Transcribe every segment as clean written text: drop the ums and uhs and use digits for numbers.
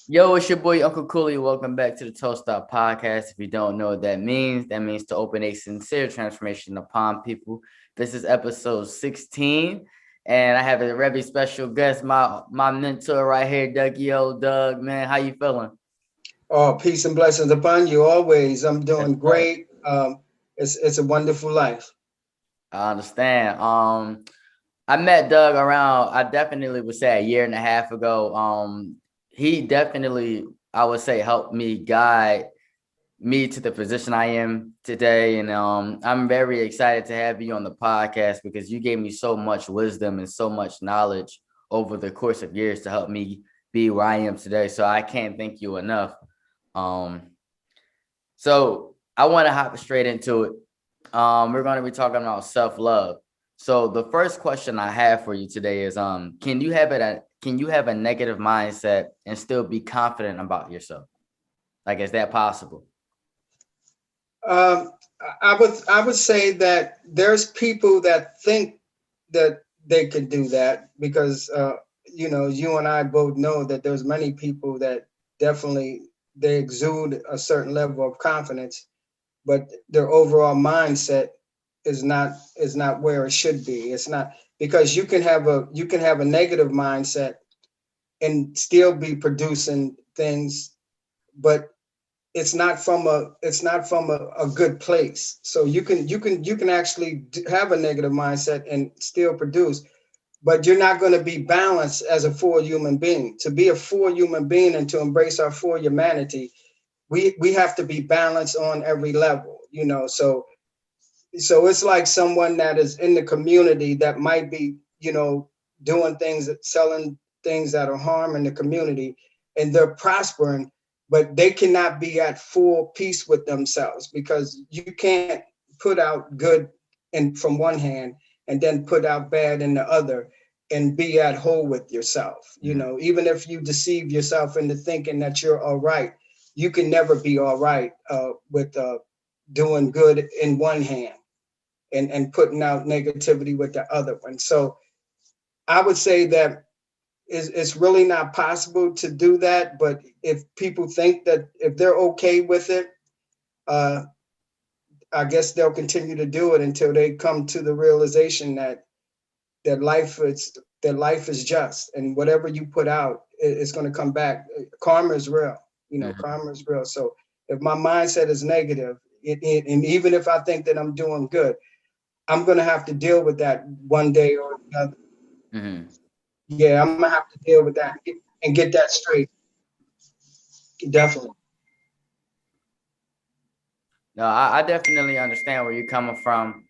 Yo, it's your boy Uncle Cooley. Welcome back to the Toast Stop Podcast. If you don't know what that means to open a sincere transformation upon people. This is episode 16, and I have a very special guest, my mentor right here, Dougie. Yo, Doug, man, how you feeling? Oh, peace and blessings upon you always. I'm doing great. It's a wonderful life. I understand. I met Doug around, I definitely would say a year and a half ago. He definitely, I would say, helped me guide me to the position I am today. And I'm very excited to have you on the podcast because you gave me so much wisdom and so much knowledge over the course of years to help me be where I am today. So I can't thank you enough. Um, so I want to hop straight into it. We're going to be talking about self-love. So the first question I have for you today is can you have a negative mindset and still be confident about yourself? Like, is that possible? Um, I would say that there's people that think that they can do that because you and I both know that there's many people that definitely they exude a certain level of confidence, but their overall mindset is not where it should be. It's not because you can have a negative mindset and still be producing things, but it's not from a good place. So you can actually have a negative mindset and still produce, but you're not going to be balanced as a full human being. To be a full human being and to embrace our full humanity, we have to be balanced on every level, so it's like someone that is in the community that might be, doing things, selling things that are harming the community, and they're prospering, but they cannot be at full peace with themselves because you can't put out good in from one hand and then put out bad in the other and be at whole with yourself. Even if you deceive yourself into thinking that you're all right, you can never be all right with doing good in one hand and putting out negativity with the other one. So I would say that it's really not possible to do that. But if people think that if they're okay with it, uh, I guess they'll continue to do it until they come to the realization that life is just, and whatever you put out, it's going to come back. Karma is real. Mhm. Karma is real. So if my mindset is negative, and even if I think that I'm doing good, I'm gonna have to deal with that one day or another. Mhm. Yeah, I'm gonna have to deal with that and get that straight. Definitely. No, I definitely understand where you're coming from.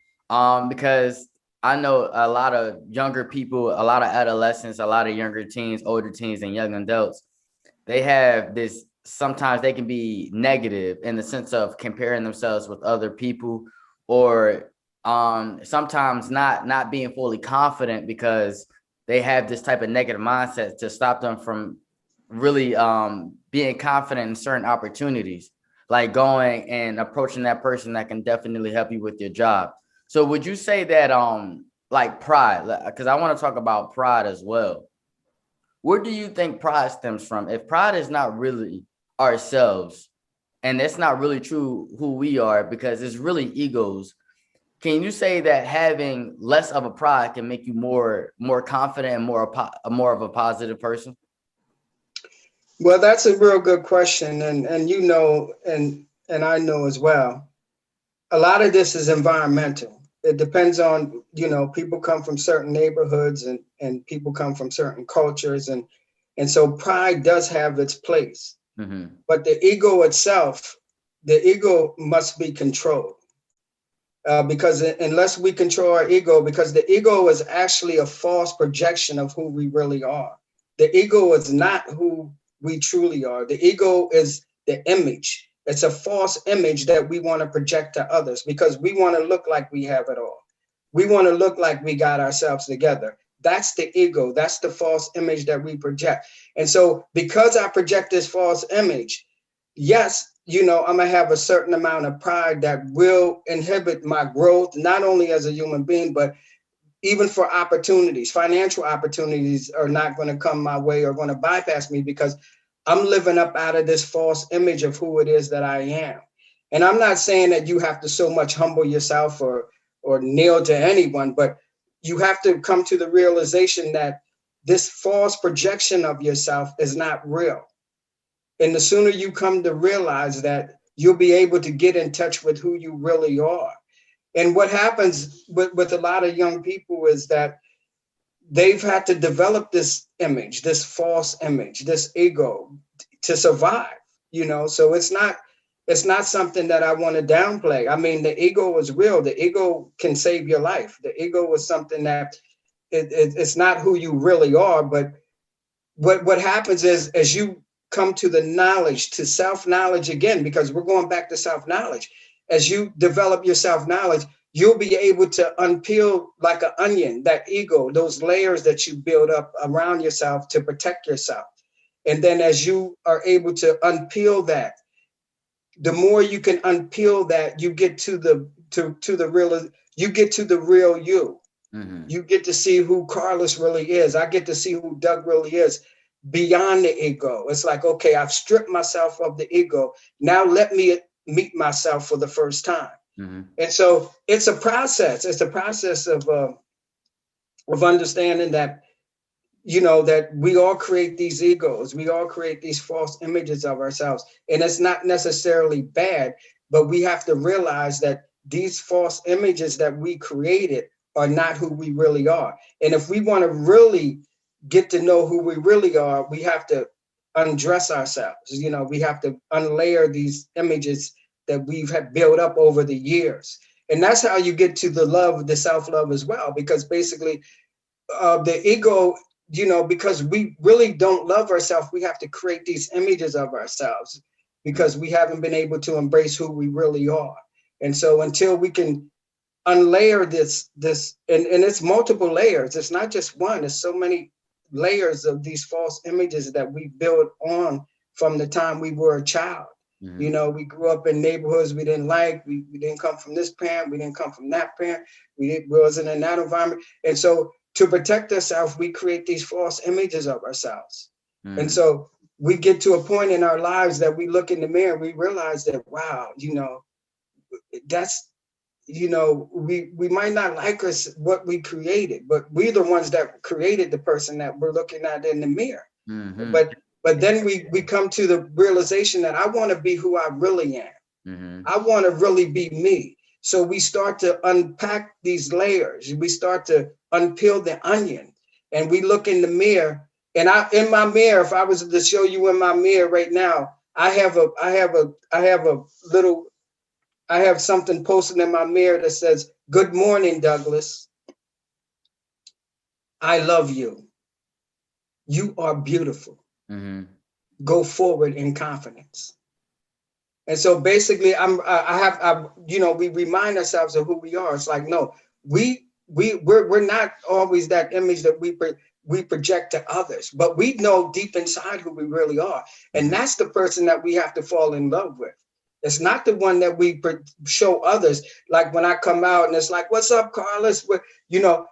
Because I know a lot of younger people, a lot of adolescents, a lot of younger teens, older teens, and young adults. They have this. Sometimes they can be negative in the sense of comparing themselves with other people, or sometimes not being fully confident because they have this type of negative mindset to stop them from really being confident in certain opportunities, like going and approaching that person that can definitely help you with your job. So would you say that like pride, because I want to talk about pride as well. Where do you think pride stems from? If pride is not really ourselves and it's not really true who we are because it's really egos, can you say that having less of a pride can make you more confident and more of a positive person? Well, that's a real good question, and and I know as well. A lot of this is environmental. It depends on, people come from certain neighborhoods, and people come from certain cultures, and so pride does have its place. Mm-hmm. But the ego must be controlled. Because unless we control our ego, because the ego is actually a false projection of who we really are. The ego is not who we truly are. The ego is the image. It's a false image that we want to project to others because we want to look like we have it all. We want to look like we got ourselves together. That's the ego. That's the false image that we project. And so, because I project this false image, yes, I'm gonna have a certain amount of pride that will inhibit my growth, not only as a human being, but even for opportunities. Financial opportunities are not going to come my way or going to bypass me because I'm living up out of this false image of who it is that I am. And I'm not saying that you have to so much humble yourself or kneel to anyone, but you have to come to the realization that this false projection of yourself is not real. And the sooner you come to realize that, you'll be able to get in touch with who you really are. And what happens with a lot of young people is that they've had to develop this image, this false image, this ego to survive, you know. So it's not something that I want to downplay. I mean, the ego is real. The ego can save your life. The ego is something that it's not who you really are. But what happens is, as you come to the knowledge, to self-knowledge again, because we're going back to self-knowledge, as you develop your self-knowledge, you'll be able to unpeel like an onion, that ego, those layers that you build up around yourself to protect yourself. And then as you are able to unpeel that, the more you can unpeel that, you get to the real, you get to the real you. Mm-hmm. You get to see who Carlos really is. I get to see who Doug really is beyond the ego. It's like, okay, I've stripped myself of the ego. Now let me meet myself for the first time. Mm-hmm. And so it's a process. It's a process of understanding that, you know, that we all create these egos. We all create these false images of ourselves. And it's not necessarily bad, but we have to realize that these false images that we created are not who we really are. And if we want to really get to know who we really are, we have to undress ourselves. You know, we have to unlayer these images that we've had built up over the years. And that's how you get to the love, the self-love as well, because basically the ego, you know, because we really don't love ourselves, we have to create these images of ourselves because we haven't been able to embrace who we really are. And so until we can unlayer this, and it's multiple layers, it's not just one, there's so many layers of these false images that we build on from the time we were a child. Mm-hmm. You know, we grew up in neighborhoods we didn't like. We didn't come from this parent. We didn't come from that parent. We wasn't in that environment. And so to protect ourselves, we create these false images of ourselves. Mm-hmm. And so we get to a point in our lives that we look in the mirror and we realize that, wow, you know, that's, you know, we might not like us, what we created, but we're the ones that created the person that we're looking at in the mirror. Mm-hmm. But then we come to the realization that I want to be who I really am. Mm-hmm. I want to really be me. So we start to unpack these layers. We start to unpeel the onion, and we look in the mirror. And in my mirror, if I was to show you in my mirror right now, I have something posted in my mirror that says, "Good morning, Douglas. I love you. You are beautiful. Mm-hmm. Go forward in confidence." And so basically, we remind ourselves of who we are. It's like, no, we're not always that image that we project to others, but we know deep inside who we really are. And that's the person that we have to fall in love with. It's not the one that we show others. Like when I come out and it's like, "What's up, Carlos?" You know,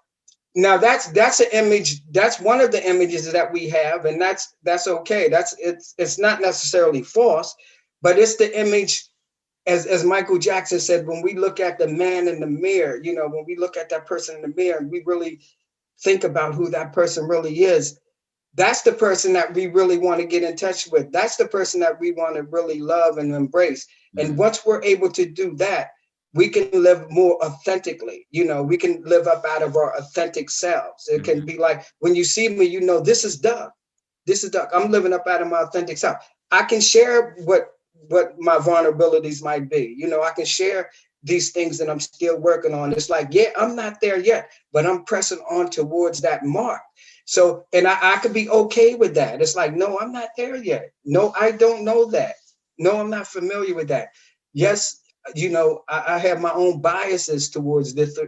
now that's an image. That's one of the images that we have, and that's okay. It's not necessarily false, but it's the image, as Michael Jackson said, when we look at the man in the mirror, you know, when we look at that person in the mirror and we really think about who that person really is, that's the person that we really want to get in touch with. That's the person that we want to really love and embrace. Mm-hmm. And once we're able to do that, we can live more authentically. You know, we can live up out of our authentic selves. It can be like, when you see me, you know, this is Doug. This is Doug. I'm living up out of my authentic self. I can share what my vulnerabilities might be. You know, I can share these things that I'm still working on. It's like, yeah, I'm not there yet, but I'm pressing on towards that mark. So, and I could be okay with that. It's like, no, I'm not there yet. No, I don't know that. No, I'm not familiar with that. Yes, you know, I have my own biases towards this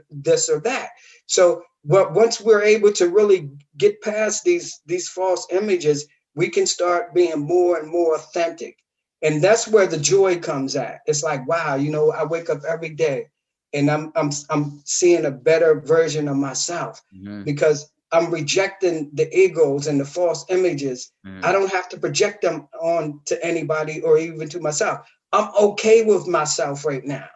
or that. So, once we're able to really get past these false images, we can start being more and more authentic. And that's where the joy comes at. It's like, wow, you know, I wake up every day and I'm seeing a better version of myself, Mm-hmm. because I'm rejecting the egos and the false images. I don't have to project them on to anybody or even to myself. I'm okay with myself right now,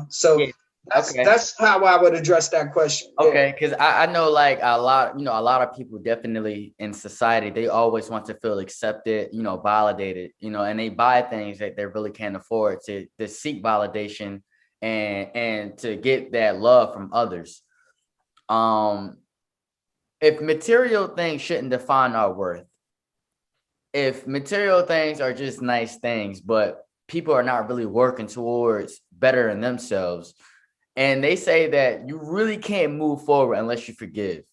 So Yeah. that's Okay. that's how I would address that question. Yeah. Okay, because I know like a lot, a lot of people definitely in society, they always want to feel accepted, validated, and they buy things that they really can't afford to seek validation and to get that love from others. Um, if material things shouldn't define our worth, if material things are just nice things, but people are not really working towards bettering themselves, and they say that you really can't move forward unless you forgive.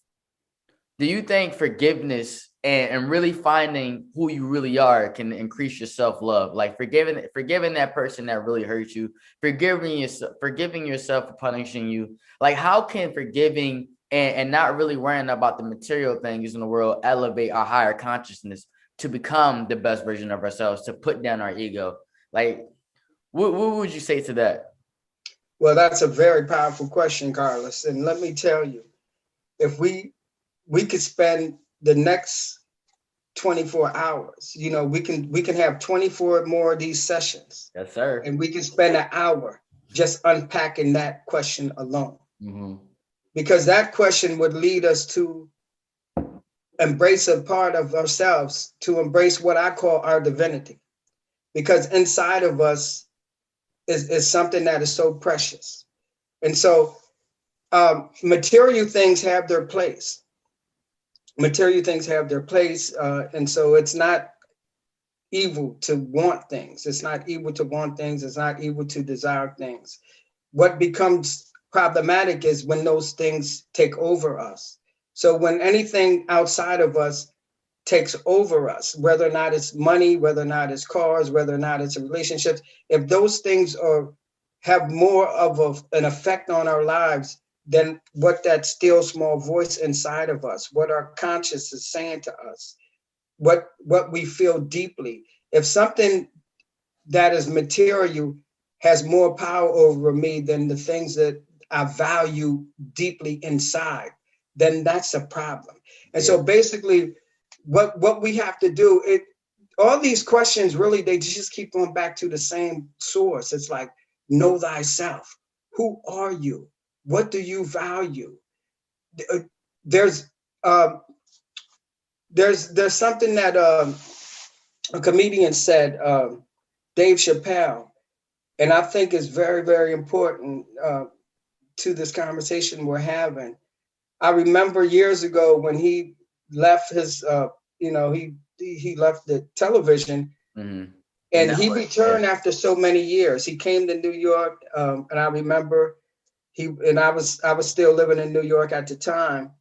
Do you think forgiveness and really finding who you really are can increase your self-love? Like forgiving that person that really hurt you, forgiving yourself for punishing you. Like how can forgiving and not really worrying about the material things in the world elevate our higher consciousness to become the best version of ourselves, to put down our ego? Like what would you say to that? Well, that's a very powerful question, Carlos. And let me tell you, if we could spend the next 24 hours, we can have 24 more of these sessions, Yes, sir. and we can spend an hour just unpacking that question alone. Mm-hmm. Because that question would lead us to embrace a part of ourselves, to embrace what I call our divinity. Because inside of us is something that is so precious. And so material things have their place. Material things have their place. And so it's not evil to want things. It's not evil to want things. It's not evil to desire things. What becomes problematic is when those things take over us. So when anything outside of us takes over us, whether or not it's money, whether or not it's cars, whether or not it's relationships, if those things have more of an effect on our lives than what that still small voice inside of us, what our conscience is saying to us, what we feel deeply. If something that is material has more power over me than the things that I value deeply inside, then that's a problem. And Yeah. so basically what we have to do, all these questions really, they just keep going back to the same source. It's like, know thyself. Who are you? What do you value? There's um, there's something that a comedian said, Dave Chappelle, and I think is very, very important to this conversation we're having. I remember years ago when he left his, he left the television, Mm-hmm. And and that he was, yeah. returned after so many years. He came to New York, and I remember I was still living in New York at the time,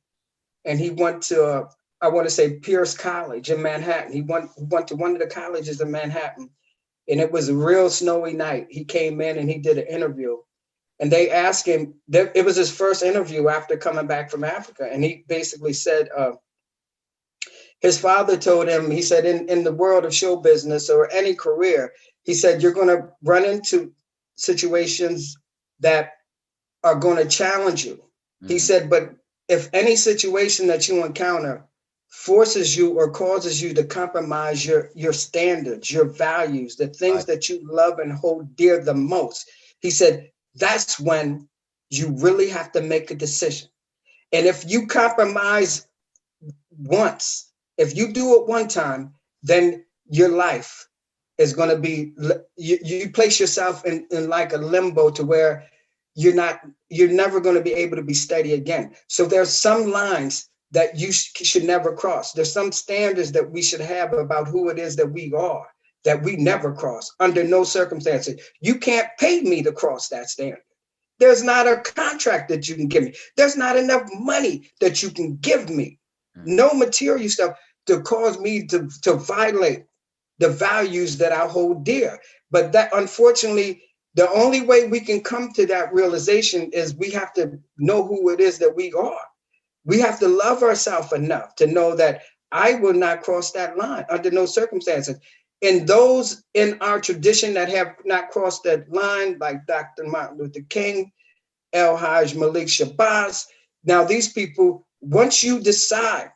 and he went to I want to say Pierce College in Manhattan. He went to one of the colleges in Manhattan, and it was a real snowy night. He came in and he did an interview, and they asked him. It was his first interview after coming back from Africa, and he basically said his father told him. He said, in the world of show business or any career, he said you're going to run into situations that are going to challenge you. He Mm-hmm. said, but if any situation that you encounter forces you or causes you to compromise your standards, your values, the things that you love and hold dear the most, he said, that's when you really have to make a decision. And if you compromise once, if you do it one time, then your life is going to be, you place yourself in like a limbo to where you're never going to be able to be steady again. So there's some lines that you should never cross. There's some standards that we should have about who it is that we are, that we never cross under no circumstances. You can't pay me to cross that standard. There's not a contract that you can give me. There's not enough money that you can give me. No material stuff to cause me to violate the values that I hold dear. But that, unfortunately, the only way we can come to that realization is we have to know who it is that we are. We have to love ourselves enough to know that I will not cross that line under no circumstances. And those in our tradition that have not crossed that line, like Dr. Martin Luther King, El Hajj Malik Shabazz, now these people once you decide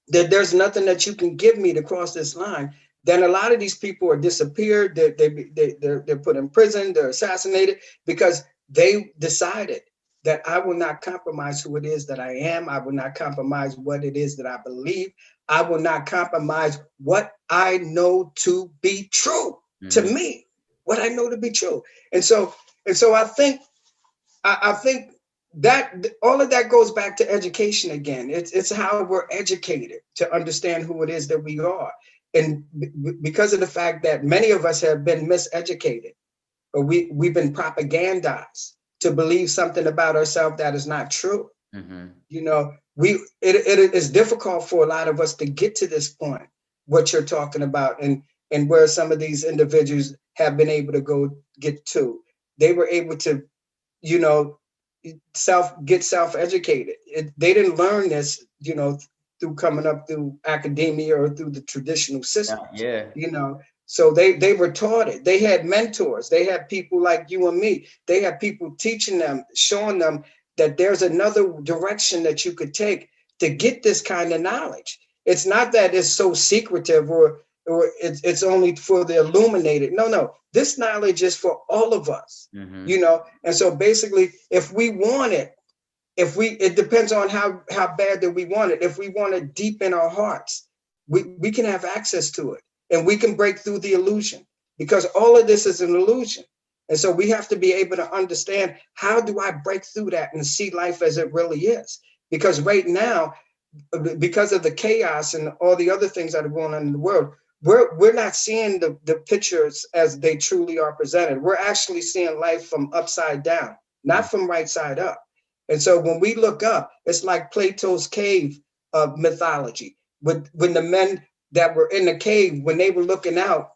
that there's nothing that you can give me to cross this line, then a lot of these people are disappeared. They're put in prison. They're assassinated because they decided that I will not compromise who it is that I am. I will not compromise what it is that I believe. I will not compromise what I know to be true to Mm-hmm. me, what I know to be true. And so I think that all of that goes back to education again. It's how we're educated to understand who it is that we are. And because of the fact that many of us have been miseducated, or we've been propagandized to believe something about ourselves that is not true. Mm-hmm. You know, it is difficult for a lot of us to get to this point, what you're talking about, and where some of these individuals have been able to go get to. They were able to, you know, self-educated. They didn't learn this, through coming up through academia or through the traditional Yeah, systems, yeah, so they were taught it. They had mentors. They had people like you and me. They had people teaching them, showing them that there's another direction that you could take to get this kind of knowledge. It's not that it's so secretive, or it's only for the illuminated. No, this knowledge is for all of us. mm-hmm. And so basically, if we want it, it depends on how bad that we want it. If we want it deep in our hearts, we can have access to it, and we can break through the illusion, because all of this is an illusion. And so we have to be able to understand, how do I break through that and see life as it really is? Because right now, because of the chaos and all the other things that are going on in the world, we're not seeing the pictures as they truly are presented. We're actually seeing life from upside down, not from right side up. And so when we look up, it's like Plato's cave of mythology. When the men that were in the cave, when they were looking out,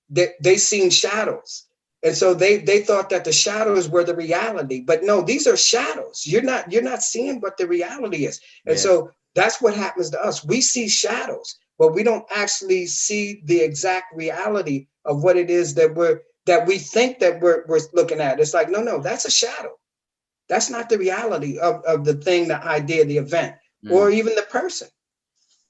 they seen shadows. And so they thought that the shadows were the reality. But no, these are shadows. You're not seeing what the reality is. And Yeah. so that's what happens to us. We see shadows, but we don't actually see the exact reality of what it is that we think that we're looking at. It's like, no, that's a shadow. That's not the reality of the thing, the idea, the event, Mm. or even the person.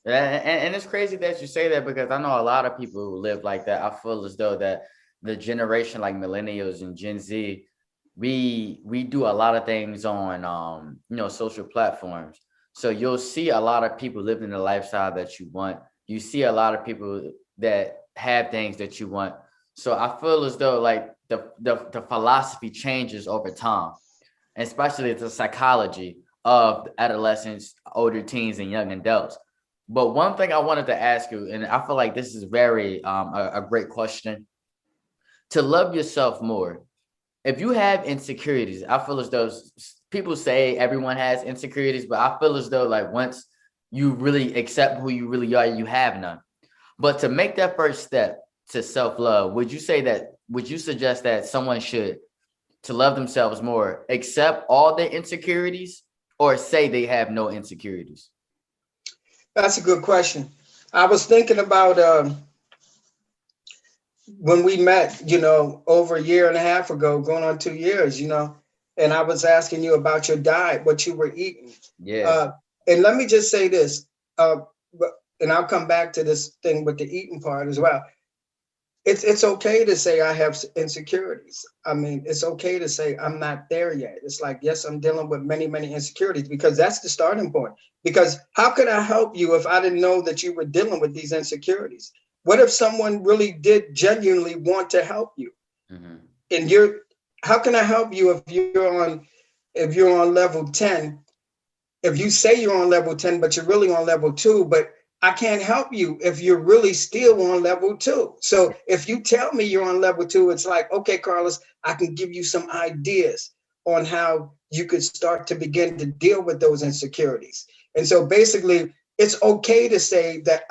And it's crazy that you say that, because I know a lot of people who live like that. I feel as though that the generation like millennials and Gen Z, we do a lot of things on social platforms. So you'll see a lot of people living the lifestyle that you want. You see a lot of people that have things that you want. So I feel as though like the philosophy changes over time, especially the psychology of adolescents, older teens, and young adults. But one thing I wanted to ask you, and I feel like this is very a great question, to love yourself more. If you have insecurities, I feel as though people say everyone has insecurities, but I feel as though like once you really accept who you really are, you have none. But to make that first step to self-love, would you suggest that someone should, to love themselves more, accept all their insecurities, or say they have no insecurities? That's a good question. I was thinking about when we met, over a year and a half ago, going on 2 years, and I was asking you about your diet, what you were eating. Yeah. Uh, and let me just say this, uh, and I'll come back to this thing with the eating part as well. It's okay to say I have insecurities. I mean, it's okay to say I'm not there yet. It's like, yes, I'm dealing with many, many insecurities, because that's the starting point. Because how could I help you if I didn't know that you were dealing with these insecurities? What if someone really did genuinely want to help you? Mm-hmm. And how can I help you if you're on level 10? If you say you're on level 10, but you're really on level 2, but I can't help you if you're really still on level 2. So if you tell me you're on level 2, it's like, okay, Carlos, I can give you some ideas on how you could start to begin to deal with those insecurities. And so basically, it's okay to say that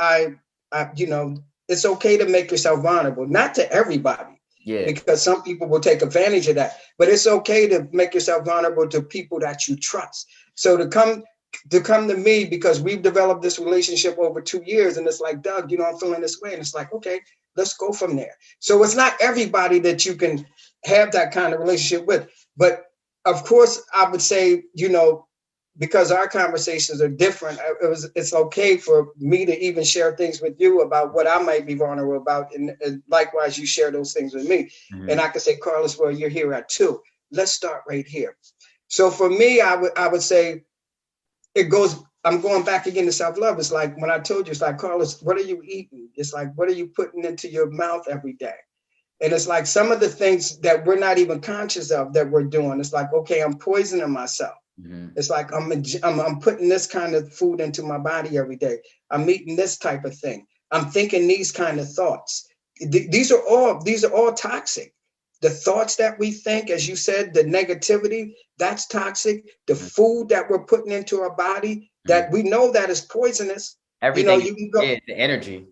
it's okay to make yourself vulnerable, not to everybody, Yeah. because some people will take advantage of that, but it's okay to make yourself vulnerable to people that you trust. So to come to me, because we've developed this relationship over 2 years, and it's like, Doug, I'm feeling this way. And it's like, okay, let's go from there. So it's not everybody that you can have that kind of relationship with. But of course, I would say, because our conversations are different, it's okay for me to even share things with you about what I might be vulnerable about, and likewise you share those things with me. And I can say, Carlos, well, you're here at 2. Let's start right here. So for me, I would say it goes. I'm going back again to self-love. It's like when I told you, it's like, Carlos, what are you eating? It's like, what are you putting into your mouth every day? And it's like some of the things that we're not even conscious of that we're doing. It's like, okay, I'm poisoning myself. It's like I'm putting this kind of food into my body every day. I'm eating this type of thing. I'm thinking these kind of thoughts. These are all toxic. The thoughts that we think, as you said, the negativity, that's toxic. The food that we're putting into our body that we know that is poisonous. Everything, You can go, the energy.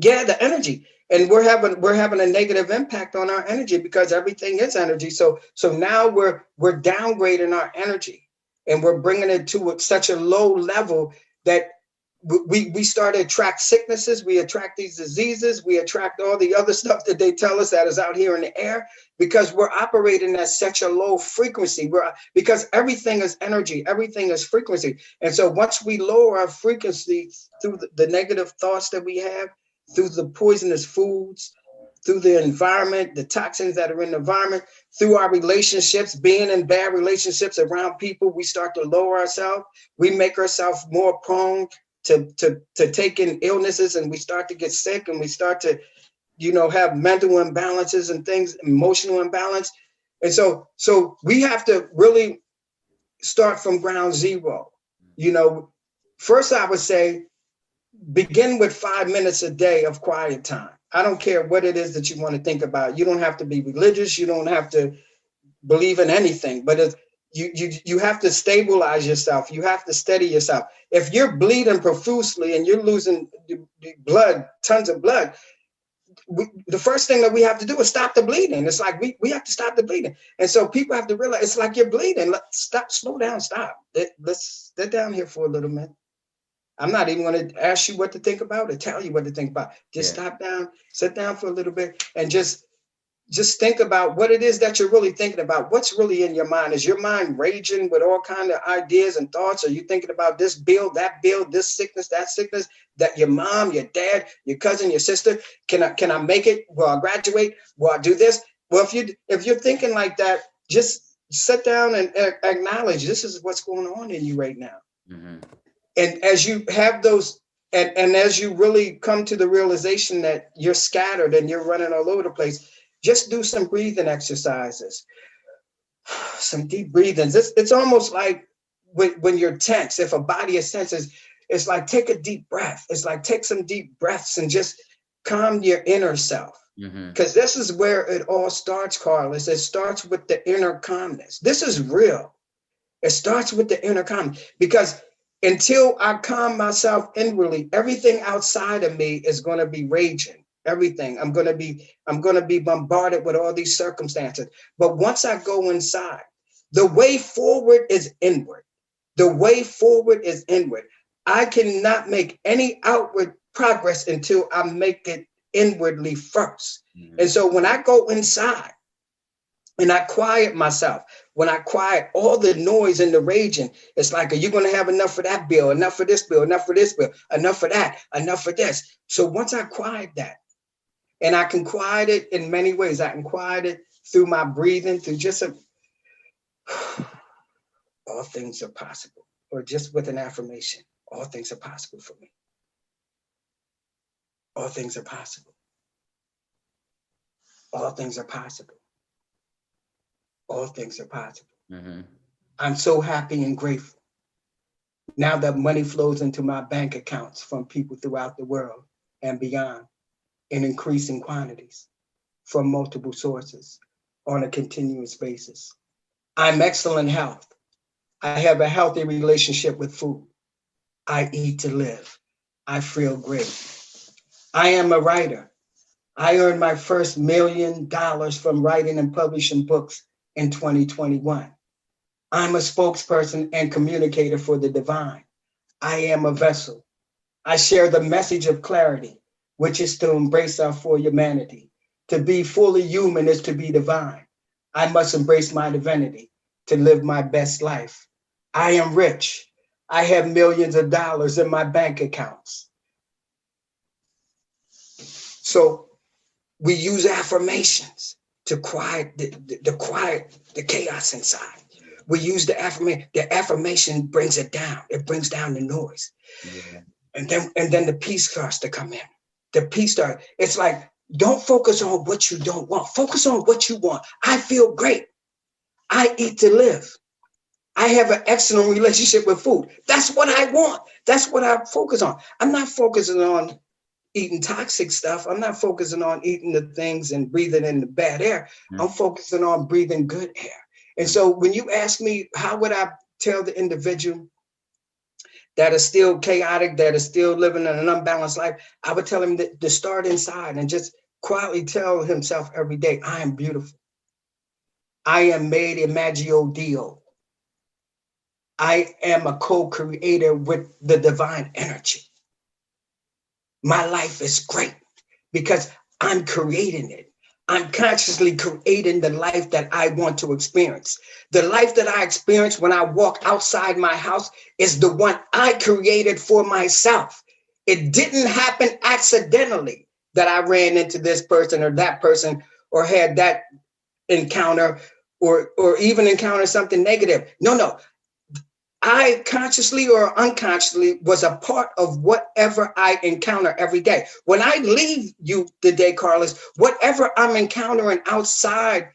yeah, the energy. And we're having a negative impact on our energy because everything is energy. So now we're downgrading our energy, and we're bringing it to such a low level that we start to attract sicknesses. We attract these diseases. We attract all the other stuff that they tell us that is out here in the air, because we're operating at such a low frequency. Because everything is energy, everything is frequency. And so once we lower our frequency through the negative thoughts that we have, through the poisonous foods, through the environment, the toxins that are in the environment, through our relationships, being in bad relationships around people, we start to lower ourselves. We make ourselves more prone to taking illnesses, and we start to get sick, and we start to, have mental imbalances and things, emotional imbalance. And so we have to really start from ground zero. First I would say, begin with 5 minutes a day of quiet time. I don't care what it is that you want to think about. You don't have to be religious. You don't have to believe in anything, but you have to stabilize yourself. You have to steady yourself. If you're bleeding profusely and you're losing blood, tons of blood, the first thing that we have to do is stop the bleeding. It's like we have to stop the bleeding. And so people have to realize it's like you're bleeding. Stop, slow down, stop. Let's sit down here for a little minute. I'm not even going to ask you what to think about or tell you what to think about. Just stop down, sit down for a little bit, and just think about what it is that you're really thinking about. What's really in your mind? Is your mind raging with all kind of ideas and thoughts? Are you thinking about this bill, that bill, this sickness, that sickness, that your mom, your dad, your cousin, your sister? Can I make it? Will I graduate? Will I do this? Well, if you're thinking like that, just sit down and acknowledge this is what's going on in you right now. And as you have those, and as you really come to the realization that you're scattered and you're running all over the place, just do some breathing exercises, some deep breathings. It's almost like when you're tense, if a body is tense, it's like take a deep breath. It's like take some deep breaths and just calm your inner self. Because this is where it all starts, Carlos. It starts with the inner calmness. This is real. It starts with the inner calmness, because until I calm myself inwardly, everything outside of me is going to be raging. Everything. I'm going to be bombarded with all these circumstances. But once I go inside, the way forward is inward. The way forward is inward. I cannot make any outward progress until I make it inwardly first. And so when I go inside and I quiet myself, when I quiet all the noise and the raging, it's like, are you going to have enough for that bill, enough for this bill, enough for this bill, enough for that, enough for this? So once I quiet that, and I can quiet it in many ways. I can quiet it through my breathing, through just all things are possible, or just with an affirmation. All things are possible for me. All things are possible. All things are possible. All things are possible. I'm so happy and grateful. Now that money flows into my bank accounts from people throughout the world and beyond in increasing quantities from multiple sources on a continuous basis. I'm excellent health. I have a healthy relationship with food. I eat to live. I feel great. I am a writer. I earned my first $1 million from writing and publishing books in 2021. I'm a spokesperson and communicator for the divine. I am a vessel. I share the message of clarity, which is to embrace our full humanity. To be fully human is to be divine. I must embrace my divinity to live my best life. I am rich. I have millions of dollars in my bank accounts. So we use affirmations to quiet the chaos inside. We use the affirmation. The affirmation brings it down. It brings down the noise. Yeah. And then the peace starts to come in. The peace starts. It's like, don't focus on what you don't want. Focus on what you want. I feel great. I eat to live. I have an excellent relationship with food. That's what I want. That's what I focus on. I'm not focusing on eating toxic stuff. I'm not focusing on eating the things and breathing in the bad air. I'm focusing on breathing good air. And so when you ask me, how would I tell the individual that is still chaotic, that is still living in an unbalanced life, I would tell him to start inside and just quietly tell himself every day, I am beautiful. I am made imago Dio. I am a co-creator with the divine energy. My life is great because I'm creating it. I'm consciously creating the life that I want to experience. The life that I experience when I walk outside my house is the one I created for myself. It didn't happen accidentally that I ran into this person or that person or had that encounter or even encounter something negative. No. I consciously or unconsciously was a part of whatever I encounter every day. When I leave you today, Carlos, whatever I'm encountering outside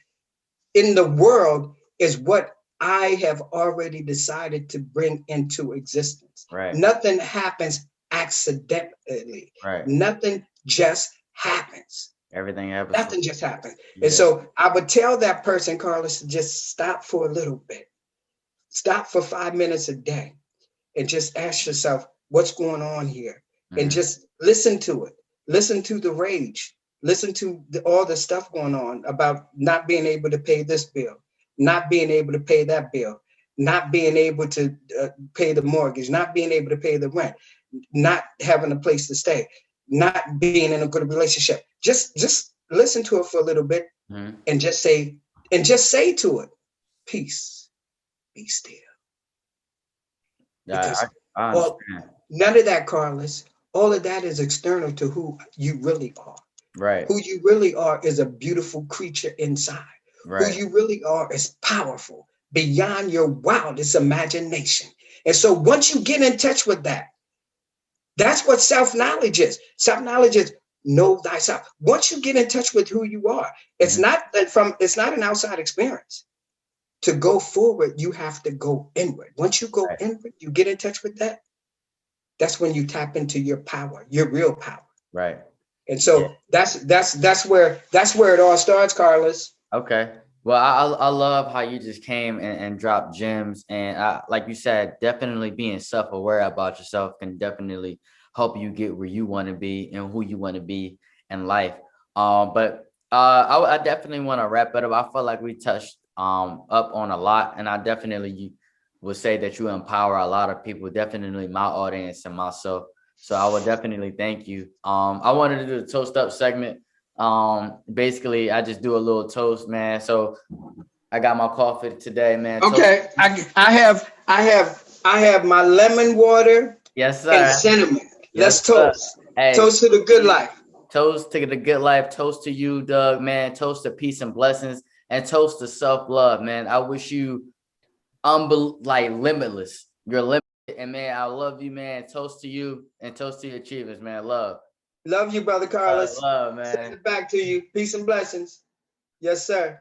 in the world is what I have already decided to bring into existence. Right. Nothing happens accidentally. Right. Nothing just happens. Everything happens. Nothing just happens. Yeah. And so I would tell that person, Carlos, to just stop for a little bit. Stop for 5 minutes a day and just ask yourself, what's going on here? And just listen to it. Listen to the rage. Listen to all the stuff going on about not being able to pay this bill, not being able to pay that bill, not being able to pay the mortgage, not being able to pay the rent, not having a place to stay, not being in a good relationship. Just listen to it for a little bit and just say to it, peace. Be still. Because I understand. None of that, Carlos, all of that is external to who you really are. Right. Who you really are is a beautiful creature inside. Right. Who you really are is powerful beyond your wildest imagination. And so once you get in touch with that, that's what self-knowledge is. Self-knowledge is know thyself. Once you get in touch with who you are, it's not an outside experience. To go forward, you have to go inward. Once you go inward, you get in touch with that. That's when you tap into your power, your real power. Right. And so that's where it all starts, Carlos. Okay. Well, I love how you just came and dropped gems, and like you said, definitely being self-aware about yourself can definitely help you get where you want to be and who you want to be in life. But I definitely want to wrap it up. I feel like we touched up on a lot, and I definitely would say that you empower a lot of people, definitely my audience and myself. So I would definitely thank you. I wanted to do the toast up segment. Basically I just do a little toast, man. So I got my coffee today, man. Okay. I have my lemon water. Yes, sir. And cinnamon. Yes, Let's toast. Hey, toast to the good life. Toast to the good life. Toast to you, Doug, man. Toast to peace and blessings, and toast to self-love, man. I wish you limitless. You're limited, and man, I love you, man. Toast to you and toast to your achievements, man. Love. Love you, brother Carlos. Love, man. Send it back to you. Peace and blessings. Yes, sir.